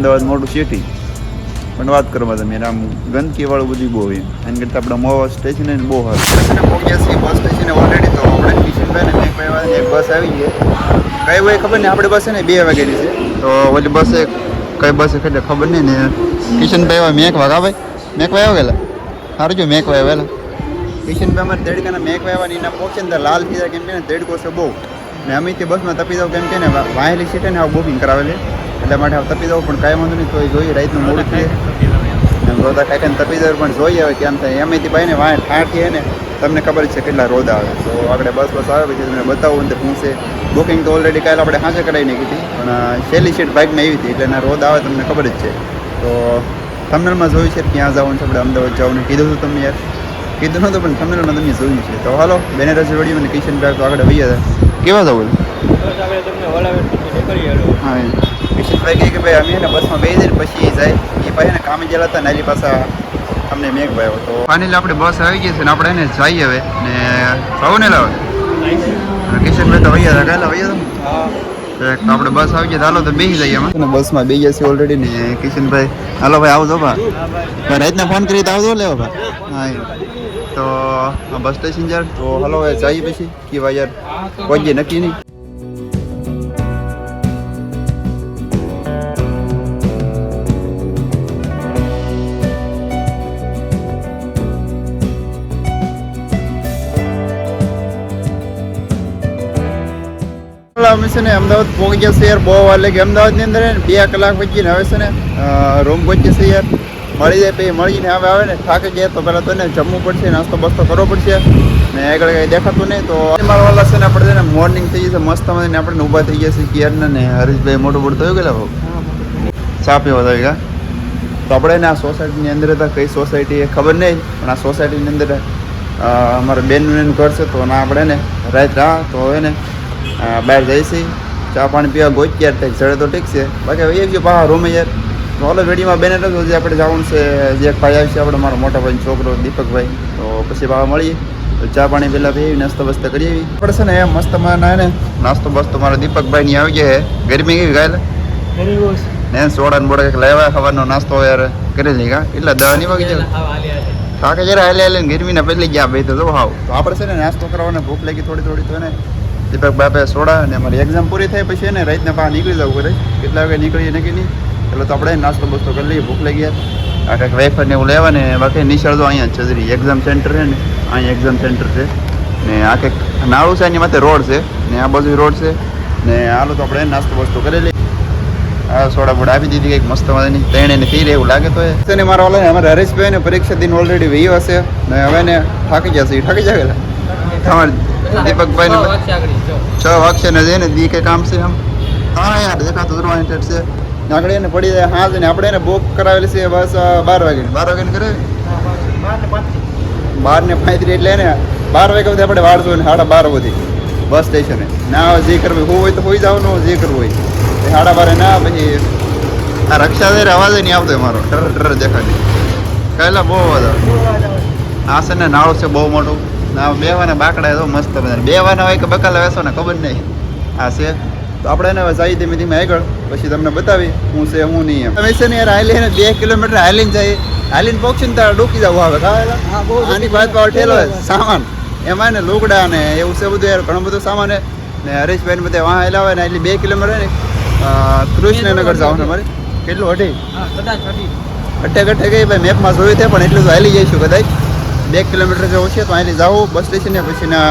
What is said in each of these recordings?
અમદાવાદ મોટું સિટી, પણ વાત કરવા તમે આમ ગંદકીવાળું બધું બહુ હોય. એના કરતાં આપણે મોવા સ્ટેશન ને બહુ સારું. પહોંચ્યા છીએ બસ સ્ટેશને ઓલરેડી. તો આપણે કિશનભાઈ ને એક બસ આવી છે. કઈ હોય ખબર નહીં, આપણે બસ ને 2 વાગેની છે. તો ઓલી બસ કઈ બસ એટલે ખબર નહીં ને. કિશનભાઈ હવે મેક વાગ આવે, મેક વાય આવી ગયેલા સારું જો મેક વાય આવેલા. કિશનભાઈ અમારે દેડકાના મેક વાયવાની એના પહોંચે ને લાલ થઈ જાય, કેમ કે ને દેડકો છે બહુ. ને અમે તે બસમાં તપી જાવ, કેમ કે ને વાહેલી સીટે ને આવું બુકિંગ કરાવેલી, એટલા માટે તપી જાવ. પણ કાંઈ વાંધો નહીં, તો જોઈએ રાતનું મોડું થઈએ રોદા કાંઈ તપી જાવ, પણ જોઈએ હવે કેમ થાય. એમાંથી ભાઈ ને વાહ ઠાઠીએ ને તમને ખબર છે કેટલા રોદા આવે. તો આગળ બસ આવે પછી તમને બતાવું અંદર શું છે. બુકિંગ તો ઓલરેડી કાલે આપણે હાજર કરાવી નાખી હતી, પણ છેલ્લી સીટ બાઇકમાં આવી હતી એટલે એના રોદ આવે તમને ખબર જ છે. તો થંબનેલમાં જોયું છે ક્યાં જવાનું છે, આપણે અમદાવાદ જવાનું કીધું હતું તમને યાર, કીધું નહોતું પણ થંબનેલમાં તમે જોયું છે. તો હાલો બેને રજ વળી મને કિશનભાઈ તો આગળ વહી હતા. કેવા જવું હા કિશનભાઈ કહે કે ભાઈ અમે એને બસમાં બેસી જઈને પછી જાય. એ ભાઈ ને કામે ગયેલા હતા ને એની પાસે અમને મેઘ ભાઈ. તો ફાઇનલી આપણે બસ આવી ગઈ છે ને આપણે એને જઈએ હવે ને જવું ને લાવે કિશનભાઈ તો વૈયા હતા કાલે વૈયા હતા આપણે બસ આવી જાય. હાલો તો બેસી જઈએ એમાં બસમાં બેસી જશે ઓલરેડી ને. કિશનભાઈ હાલો ભાઈ આવજો ભાઈ, રાતના ફોન કરી તો આવજો લેવો ભાઈ. હા તો બસ સ્ટેશન યાર. તો હાલો હવે જઈએ પછી કે ભાઈ યાર પહોંચીએ નક્કી નહીં. અમે છે ને અમદાવાદ પહોંચી ગયા છે યાર. બહુ વાર લાગી અમદાવાદની અંદર 2 કલાક વચ્ચે હવે છે ને રૂમ પહોંચી છે યાર. મળી જાય પછી મળીને હવે આવે ને થાકી જાય તો પહેલાં તો ને જમવું પડશે, નાસ્તો બસ્તો કરવો પડશે ને આગળ કંઈ દેખાતું નહીં. તો મારા વાલા છે ને આપણે છે ને મોર્નિંગ થઈ જશે મસ્ત ને આપણે ઊભા થઈ ગયા છે કિયારના ને હરીશભાઈ મોટું મોટું થયું ગયેલા ભાવ ચા પીવા થઈ ગયા. તો આપણે ને આ સોસાયટીની અંદર હતા, કઈ સોસાયટી એ ખબર નહીં, પણ આ સોસાયટીની અંદર અમારા બેનનું એનું ઘર છે. તો ના આપણે ને રાત તો એને બહાર જઈશી ચા પાણી પીવા ગોચ યાર થાય ચડે તો ઠીક છે. બાકી હવે ગયો પાહા રૂમે યાર. તો ઓલો વેડીમાં બેને તો જે આપણે જવાનું છે જે ભાઈ આવશે આપણે મારો મોટા ભાઈ છોકરો દીપકભાઈ. તો પછી પાહા મળીએ તો ચા પાણી પહેલાં પીવી નાસ્તો બસ્તો કરી આવી આપણે છે ને એમ મસ્ત ના ને નાસ્તો બસ્તો મારા દીપકભાઈની આવી ગયા છે. ગરમી કેવી ગાયેલા ને સોડા ને બોડા કંઈક લાવ્યા ખાવાનો નાસ્તો યાર કરેલી કા એટલા 10 નહીં વાગી જાય થાકે જરા હાલે હાલે ગરમીના પહેલી ગયા ભાઈ તો જો હાવ. તો આપણે છે ને નાસ્તો કરવાને ભૂખ લાગી થોડી તો ને દીપક બાપે સોડા અને અમારી એક્ઝામ પૂરી થાય પછી એને રાતના બહાર નીકળી જવું કરે. કેટલા વાગે નીકળીએ નક્કી નહીં, એટલે તો આપણે નાસ્તો બસ્તો કરી લઈએ. ભૂખ લાગી આ કંઈક વેફર ને એવું લેવા ને બાકી નિશાળ તો અહીંયા જ છે એક્ઝામ સેન્ટર છે ને અહીંયા એક્ઝામ સેન્ટર છે ને આ કંઈક નાળું છે એની માથે રોડ છે ને આ બાજુ રોડ છે ને હાલો તો આપણે નાસ્તો બસ્તો કરી લઈએ. આ સોડા બોડા આપી દીધી કંઈક મસ્ત મજાની ત્રણે ને થઈ રહે એવું લાગે તો એને મારા વાળા અમારે હરેશભાઈ ને પરીક્ષા દિન ઓલરેડી વહી હશે ને હવે ને થાકી જશે. થાકી જાય તમારે દીપકભાઈ ને 6 વાગશે ને જઈને દી કે કામ છે આમ. હા યાર દેખાતું ઓરિએન્ટેડ છે આગળ એને પડી જાય. હા ને આપણે એને બુક કરાવેલી છે બસ 12 વાગે કરાવી 12:35 એટલે એને 12 વાગ્યા સુધી આપણે વાળશું ને 12:30 સુધી બસ સ્ટેશને ના જે કરવું હોય તો હોઈ જવાનું, જે કરવું હોય 12:30 ના. પછી આ રક્ષા દે અવાજ નહીં આવતો મારો ટર દેખાડી કહેલા બહુ અવાજ આ છે ને નાળું છે બહુ મોટું ના બેવાના બાકડા તો મસ્ત બેવાના હોય કે બકાલા વેસો ને ખબર નહીં આ છે. તો આપણે એને જઈએ ધીમે ધીમે આગળ પછી તમને બતાવી હું છે હું નહીં એમ. તમે છે ને યાર હાલીને 2 કિલોમીટર હાલીને જાય, હાલીને પહોંચી ને તારે ડૂકી જવું આવે આની વાત ઠેલો સામાન એમાં ને લુગડા ને એવું છે બધું યાર ઘણું બધું સામાન ને હરીશભાઈ ને બધા વાં હેલાવે ને એટલે 2 કિલોમીટર ને કૃષ્ણનગર જવાનું અમારે કેટલું અઠે ગઈ ભાઈ મેપમાં જોયું છે પણ એટલું તો હાલી જઈશું કદાચ 2 કિલોમીટર જેવું છે. તો અહીંથી જાઉં બસ સ્ટેશન ને પછી ના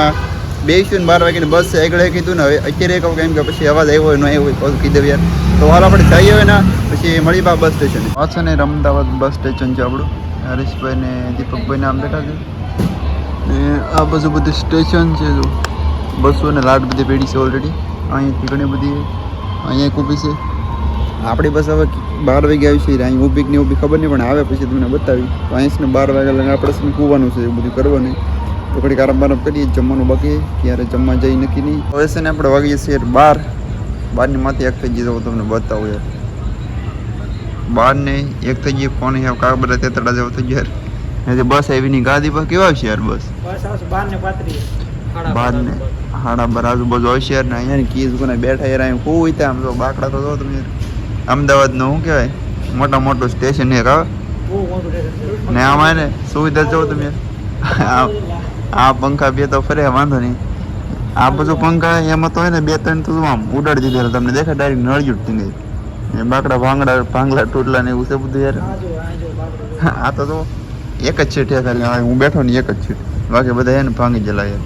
બેસીશું ને 12 વાગ્યાની બસ છે આગળ કીધું ને હવે અત્યારે કહું કેમ કે પછી અવાજ આવ્યો હોય ન આવ્યો હોય કીધું યાર. તો હાલ આપણે જઈએ હોય ને પછી મળી બા બસ સ્ટેશન પાછા ને અમદાવાદ બસ સ્ટેશન છે આપણું. હરીશભાઈ ને દીપકભાઈ નામ બેઠા છે ને આ બધું સ્ટેશન છે. જો બસો ને લાટ બધી પેઢી છે ઓલરેડી. અહીંયાથી ઘણી બધી અહીંયા એક ઊભી છે. આપણી બસ હવે 12 વાગે આવી છે અહીં ઊભી કે નહીં ઊભી ખબર નહીં પણ આવે પછી તમને બતાવી. તો અહીંથી 12 વાગ્યા લઈને આપણે કૂવાનું છે એવું બધું કરવાનું. તો ઘડીક આરામ કરીએ જમવાનું બાકી ક્યારે જમવા જઈ નક્કી નહીં. હવે છે ને આપણે વાગીએ છીએ 12 માંથી 1 થઈ ગઈ તમને બતાવું યાર. 12 ને 1 થઈ ગઈ ફોન કાગળ તેતડા જેવો થઈ ગયો યાર. બસ આવી ની ગાદી પર કેવા આવશે યાર બસ 12 ને 12:30 આજુબાજુ આવશે યાર ને અહીંયા કીઝ કોને બેઠા યાર અહીં કોઈ આમ તો બાકડા તો જો તમે અમદાવાદ નો શું કહેવાય મોટું સ્ટેશન એક આવે ને આમાં ને સુવિધા જો તમે આ પંખા બે તો ફરે વાંધો નહીં. આ બધું પંખા એમાં તો હોય ને 2-3 તો આમ ઉડાડી દીધેલા તમને દેખાય ડાયરેક્ટ નળિયું જ ટીંગે. એ બાકડા ભાંગલા તૂટલા ને એવું છે બધું યાર. આ તો એક જ છે ખાલી હું બેઠો ને એક જ છે બાકી બધા એને ભાંગી ગયેલા યાર.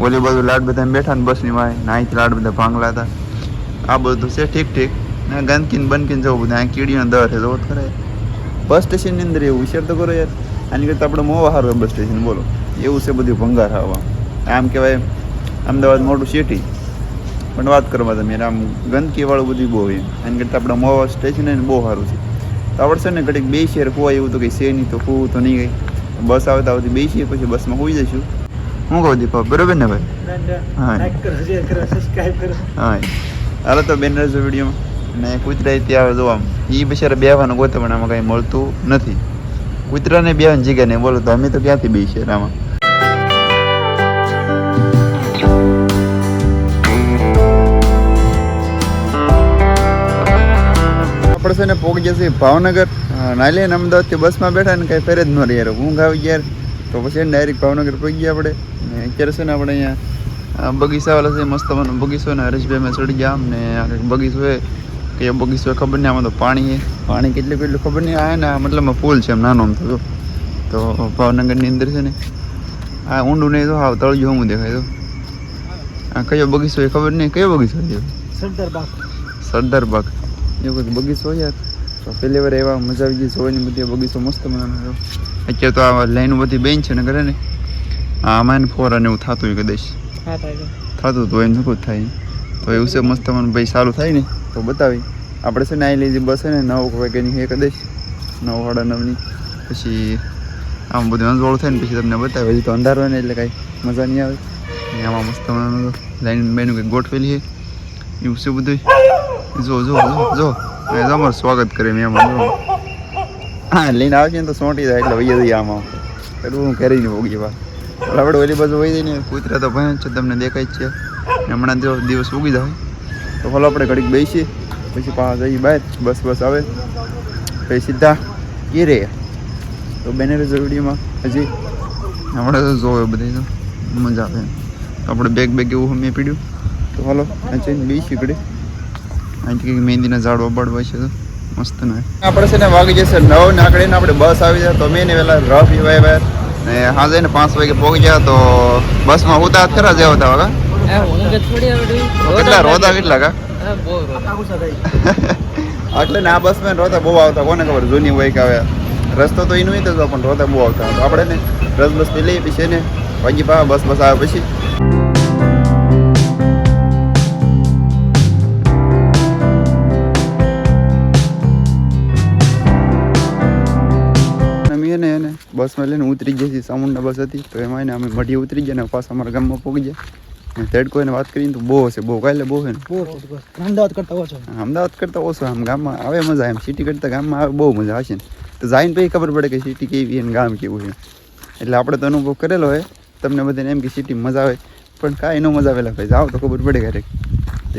ઓલી બાજુ લાડ બધા બેઠા ને બસની વાય નાઈથી લાડ બધા ભાંગલા હતા. આ બધું છે ઠીક ને ગંદકીને બનકીને જવું બધું આ કીડીનો દર છે જોવો ખરે. બસ સ્ટેશનની અંદર એવું વિચાર તો કરો યાર. આની કરતાં આપણે મોવા સારું બસ સ્ટેશન બોલો એવું છે બધું ભંગાર હવા. આમ કહેવાય અમદાવાદ મોટું સિટી પણ વાત કરવા તમે આમ ગંદકીવાળું બધું બહુ હોય. આની કરતાં આપણે મોવા સ્ટેશન ને બહુ સારું છે. તો આપણે છે ને ઘડીક બે શેર હોય એવું તો કંઈ છે નહીં તો હોવું તો નહીં ગઈ. બસ આવે તો આવતી બેસીએ પછી બસમાં હોઈ જઈશું. હું કહું દીપા બરોબર ને ભાઈ? હા હાલો તો બેનર જો વિડીયોમાં ને કૂતરા ત્યાં જો આમ એ બિચારા બેવાનું ગોતે પણ આમાં કાંઈ મળતું નથી. કૂતરાને બેવાની જગ્યા નહીં બોલો તો અમે તો ક્યાંથી બેસીએ આમાં. આપણે છે ને પહોંચી જશે ભાવનગર. નાઈ લઈને અમદાવાદથી બસમાં બેઠા ને કાંઈ ફેર જ ન રહી યાર ઊંઘ આવી યાર. તો પછી ડાયરેક્ટ ભાવનગર પહોંચી ગયા આપણે. અત્યારે છે ને આપણે અહીંયા બગીચાવાળા છે મસ્ત મને બગીચો ને હરેશભાઈ મેં ચડી ગયા ને બગીચો છે કે બગીચો ખબર નહીં આમાં તો પાણી કેટલું ખબર નહીં આ ને મતલબમાં ફૂલ છે એમ નાનો આમ થતો. તો ભાવનગરની અંદર છે ને આ ઊંડું નહીં તો હા તળિયું હું દેખાય તો આ કયો બગીચો એ ખબર નહીં કયો બગીચો છે સરદારબાગ એવું કંઈક બગીચો યાર. તો પહેલી વાર એવા મજા આવી ગઈ જોવાની બધી બગીચો મસ્ત મજાનો. અત્યારે તો આ લાઈનો બધી બેન છે ને કરે ને આમાં ફોરા ને એવું થતું હોય કદાચ થતું તો એમ શું થાય તો એવું છે મસ્ત મને ભાઈ સારું થાય ને તો બતાવી. આપણે છે ને આ લીધી બસ છે ને 9 વાગ્યાની છે કદાચ 9-9:30ની. પછી આમ બધું અંજવાળું થાય ને પછી તમને બતાવે. હજી તો અંધારો હોય ને એટલે કાંઈ મજા નહીં આવે. આમાં મસ્ત લાઈન બેનું કંઈક ગોઠવેલી છે એવું છે બધું. જો અમારું સ્વાગત કરે મેં એમાં હા લઈને આવે છે ને તો સોંટી જાય એટલે વહી જઈએ આમાં કરવું કરી નહીં ઉગી વાર. આપણે ઓલી બાજુ વહી જઈને કૂતરા તો ભય છે તમને દેખાય જ છે. હમણાં જો દિવસ ઉગી જાય તો ફલો આપણે ઘડીક બેસીએ પછી પાછા જઈએ બહાર. બસ આવે પછી સીધા ઘેરે. તો બેનર વિડીયોમાં હજી હમણાં તો જોવે બધી તો મજા આવે. તો આપણે બેગ એવું મેં પીડ્યું તો ફલો જઈને બેસી ઘડી. અહીંથી કંઈક મહેંદીના ઝાડ વબાડવા છે તો મસ્ત ને આપણે છે ને વાગી જશે 9 ને આકડીને આપણે બસ આવી જાય તો મેં ને વહેલા રફ પીવાય ને હાજે ને 5 વાગે પહોંચી ગયા તો બસમાં ઉતા ખરા જેવા હતા વાગા કેટલા રોતા કેટલા કા એટલે ને આ બસમાં રોતા બહુ આવતા કોને ખબર જૂની હોય કે આવે રસ્તો તો એનું તો પણ રોતા બહુ આવતા. તો આપણે ને બસ પી લઈએ પછી ને વાગી પા બસ આવે પછી એને બસમાં લઈને ઉતરી ગયા છીએ. સામુંડા બસ હતી તો એમાં એને અમે મઢી ઉતરી ગયા ને પાછા અમારા ગામમાં પહોંચી ગયા. તેડકો એને વાત કરીને તો બહુ હશે બહુ કાલે બહુ છે ને અમદાવાદ કરતાં ઓછો આમ ગામમાં આવે મજા એમ સિટી કરતાં ગામમાં આવે બહુ મજા હશે ને. તો જઈને પછી ખબર પડે કે સિટી કેવી અને ગામ કેવું છે. એટલે આપણે તો અનુભવ કરેલો હોય તમને બધાને એમ કે સિટી મજા આવે પણ કાંઈ ન મજા આવેલા ભાઈ જાઓ તો ખબર પડે ક્યારેક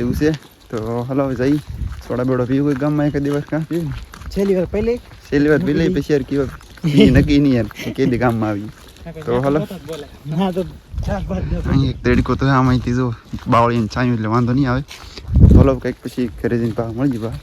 એવું છે. તો હલો જઈ સોડા બેડો પીવું કોઈ ગામમાં એક દિવસ કાં પીવું છેલ્લી વાર પી લઈ પછી યાર કેવા નક્કી નહીં યાર કેદી ગામમાં આવી. તો હલો એક તડકો તો આમાંથી જો બાવળી છાયું એટલે વાંધો નહીં આવે. હલો કંઈક પછી ઘરે જઈને પાછા મળી જાય.